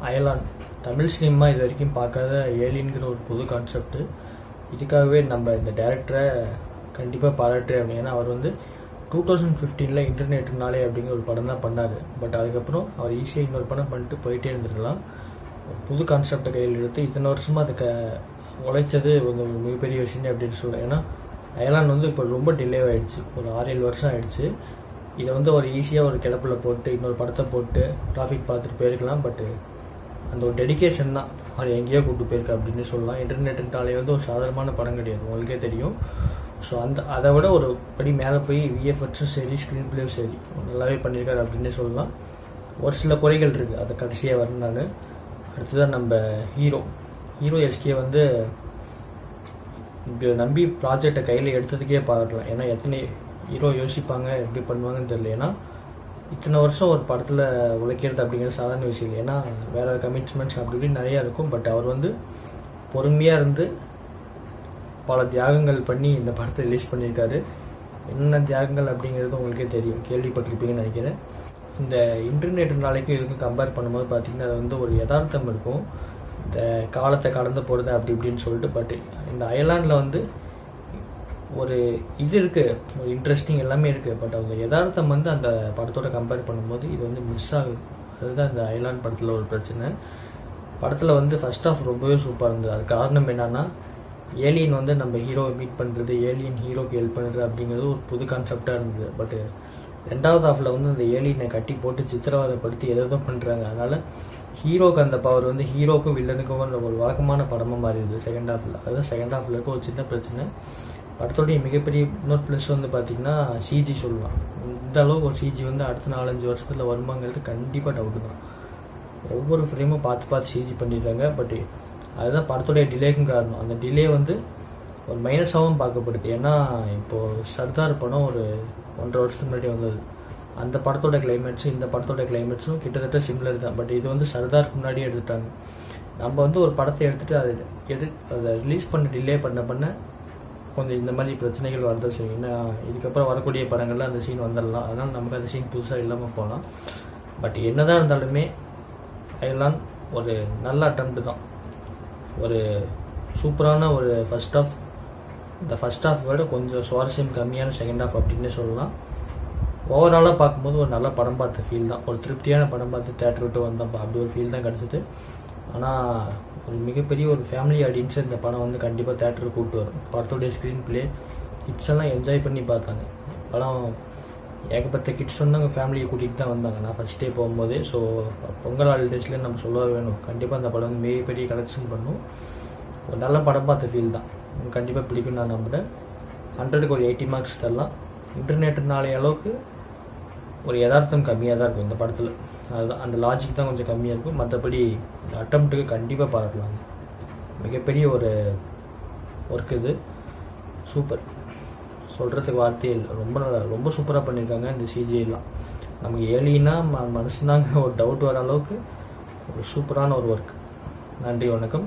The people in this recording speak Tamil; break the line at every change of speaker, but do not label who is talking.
அயலான் தமிழ் சினிமா இது வரைக்கும் பார்க்காத ஏலியன்கிற ஒரு புது கான்செப்ட். இதுக்காகவே நம்ம இந்த டேரக்டரை கண்டிப்பாக பாராட்டுறேன். அப்படின்னா அவர் வந்து 2015 இன்டர்நெட்னாலே அப்படிங்கிற ஒரு படம் தான் பண்ணார். பட் அதுக்கப்புறம் அவர் ஈஸியாக இன்னொரு படம் பண்ணிட்டு போயிட்டே இருந்துருக்கலாம். புது கான்செப்டை கையில் எடுத்து இத்தனை வருஷமாக அதுக்கு உழைச்சது ஒரு மிகப்பெரிய விஷயம் அப்படின்னு சொல்கிறேன். ஏன்னா அயலான் வந்து இப்போ ரொம்ப டிலே ஆகிடுச்சு, ஒரு 6-7 வருஷம் ஆகிடுச்சு. இதை வந்து ஒரு ஈஸியாக ஒரு கிடப்பில் போட்டு இன்னொரு படத்தை போட்டு டிராஃபிக் பார்த்துட்டு போயிருக்கலாம். பட் அந்த ஒரு டெடிக்கேஷன் தான் அவர் எங்கேயோ கூப்பிட்டு போயிருக்கா அப்படின்னு சொல்லலாம். இன்டர்நெட்டுனாலே வந்து ஒரு சாதாரணமான படம் கிடையாது, உங்களுக்கே தெரியும். ஸோ அதை விட ஒரு படி மேலே போய் விஎஃப்எக்ஸும் சரி ஸ்க்ரீன் பிளேயும் சரி நல்லாவே பண்ணியிருக்காரு அப்படின்னே சொல்லலாம். ஒரு சில குறைகள் இருக்குது, அதை கடைசியாக வரனால. அடுத்ததான் நம்ம ஹீரோ எஸ்கே வந்து இப்படி நம்பி ப்ராஜெக்டை கையில் எடுத்ததுக்கே பாராட்டலாம். ஏன்னா எத்தனை ஹீரோ யோசிப்பாங்க எப்படி பண்ணுவாங்கன்னு தெரியல. ஏன்னா இத்தனை வருஷம் ஒரு படத்தில் உழைக்கிறது அப்படிங்கிறது சாதாரண விஷயம் இல்லை. ஏன்னா வேறு கமிட்மெண்ட்ஸ் அப்படி இப்படி நிறையா இருக்கும். பட் அவர் வந்து பொறுமையாக இருந்து பல தியாகங்கள் பண்ணி இந்த படத்தை ரிலீஸ் பண்ணியிருக்காரு. என்ன தியாகங்கள் அப்படிங்கிறது உங்களுக்கே தெரியும், கேள்விப்பட்டிருப்பீங்கன்னு நினைக்கிறேன். இந்த இன்டர்நெட் நாளைக்கும் இதுக்கும் கம்பேர் பண்ணும்போது பார்த்தீங்கன்னா அது வந்து ஒரு யதார்த்தம் இருக்கும், இந்த காலத்தை கடந்து போகிறது அப்படி இப்படின்னு சொல்லிட்டு. பட் இந்த அயர்லாண்டில் வந்து ஒரு இது இருக்குது, ஒரு இன்ட்ரெஸ்டிங் எல்லாமே இருக்குது. பட் அந்த யதார்த்தம் வந்து அந்த படத்தோட கம்பேர் பண்ணும்போது இது வந்து மிஸ் ஆகுது. அதுதான் இந்த அயர்லாண்ட் படத்தில் ஒரு பிரச்சனை. படத்தில் வந்து ஃபர்ஸ்ட் ஆஃப் ரொம்பவே சூப்பராக இருந்தது. அது காரணம் என்னன்னா, ஏலியன் வந்து நம்ம ஹீரோவை மீட் பண்ணுறது, ஏலியன் ஹீரோக்கு ஹெல்ப் பண்ணுறது அப்படிங்கிறது ஒரு புது கான்செப்டாக இருந்தது. பட் ரெண்டாவது ஹாஃபில் வந்து அந்த ஏலியனை கட்டி போட்டு சித்திரவதைப்படுத்தி எதோ பண்ணுறாங்க. அதனால் ஹீரோக்கு அந்த பவர் வந்து ஹீரோக்கும் வில்லனுக்கும் ஒரு வழக்கமான படமாக மாறிடுது செகண்ட் ஹாஃபில். அதுதான் செகண்ட் ஹாஃபில் இருக்க ஒரு சின்ன பிரச்சனை. படத்தோடைய மிகப்பெரிய இன்னொரு ப்ளஸ் வந்து பார்த்திங்கன்னா சிஜி சொல்லலாம். இந்த அளவுக்கு ஒரு சிஜி வந்து அடுத்த 4-5 வருஷத்தில் வருமாங்கிறது கண்டிப்பாக டவுட்டு தான். ஒவ்வொரு ஃப்ரேமும் பார்த்து சிஜி பண்ணிடுறாங்க. பட் அதுதான் படத்தோடைய டிலேக்கும் காரணம். அந்த டிலே வந்து ஒரு மைனஸாகவும் பார்க்கப்படுது. ஏன்னா இப்போது சர்தார் படம் ஒரு 1.5 வருஷத்துக்கு முன்னாடி வந்தது. அந்த படத்தோட கிளைமேட்ஸும் இந்த படத்தோட கிளைமேட்ஸும் கிட்டத்தட்ட சிமிலர் தான். பட் இது வந்து சர்தாருக்கு முன்னாடியே எடுத்துட்டாங்க. நம்ம வந்து ஒரு படத்தை எடுத்துகிட்டு அதை ரிலீஸ் பண்ண டிலே பண்ண கொஞ்சம் இந்த மாதிரி பிரச்சனைகள் வரதான் செய்யும். ஏன்னா இதுக்கப்புறம் வரக்கூடிய படங்களில் அந்த சீன் வந்துடலாம். அதனால் நமக்கு அந்த சீன் புதுசாக இல்லாமல் போகலாம். பட் என்னதான் இருந்தாலுமே அயர்லாண்ட் ஒரு நல்ல அட்டெம்ப்ட் தான். ஒரு சூப்பரான ஒரு ஃபர்ஸ்ட் ஆஃப், இந்த ஃபர்ஸ்ட் ஆஃப் விட கொஞ்சம் சுவாரஸ்யம் கம்மியான செகண்ட் ஆஃப் அப்படின்னே சொல்லலாம். ஓவராலாக பார்க்கும்போது ஒரு நல்ல படம் பார்த்த ஃபீல் தான், ஒரு திருப்தியான படம் பார்த்து தேட்டர் விட்டு வந்தோம் அப்படி ஒரு ஃபீல் தான் கிடச்சிது. ஆனால் ஒரு மிகப்பெரிய ஒரு ஃபேமிலி ஆடியன்ஸை இந்த படம் வந்து கண்டிப்பாக தேட்டருக்கு கூப்பிட்டு வரும். படத்தோடைய ஸ்க்ரீன் பிளே கிட்ஸ் எல்லாம் என்ஜாய் பண்ணி பார்த்தாங்க. படம் ஏகப்பட்ட கிட்ஸ் வந்து அவங்க ஃபேமிலியை கூட்டிகிட்டு தான் வந்தாங்க நான் ஃபர்ஸ்ட் டே போகும்போதே. ஸோ பொங்கல் ஹாலிடேஸ்லேயே நம்ம சொல்ல வேணும், கண்டிப்பாக அந்த படம் வந்து மிகப்பெரிய கலெக்ஷன் பண்ணும். ஒரு நல்ல படம் பார்த்த ஃபீல் தான், கண்டிப்பாக பிடிக்கும் நான் நம்புகிறேன். 100க்கு ஒரு 80 மார்க்ஸ் தரலாம். இன்டர்நெட்னாலே அளவுக்கு ஒரு யதார்த்தம் கம்மியாக தான் இருக்கும் இந்த படத்தில். அதுதான் அந்த லாஜிக் தான் கொஞ்சம் கம்மியாக இருக்கும். மற்றபடி இந்த அட்டெம்ப்ட்டுக்கு கண்டிப்பாக பாராட்டலாம். மிகப்பெரிய ஒரு ஒர்க் இது, சூப்பர், சொல்கிறதுக்கு வார்த்தையே இல்லை. ரொம்ப சூப்பராக பண்ணியிருக்காங்க இந்த சிஜிஐலாம். நமக்கு ஏலினா மனுஷனாங்க ஒரு டவுட் வர அளவுக்கு ஒரு சூப்பரான ஒரு ஒர்க். நன்றி, வணக்கம்.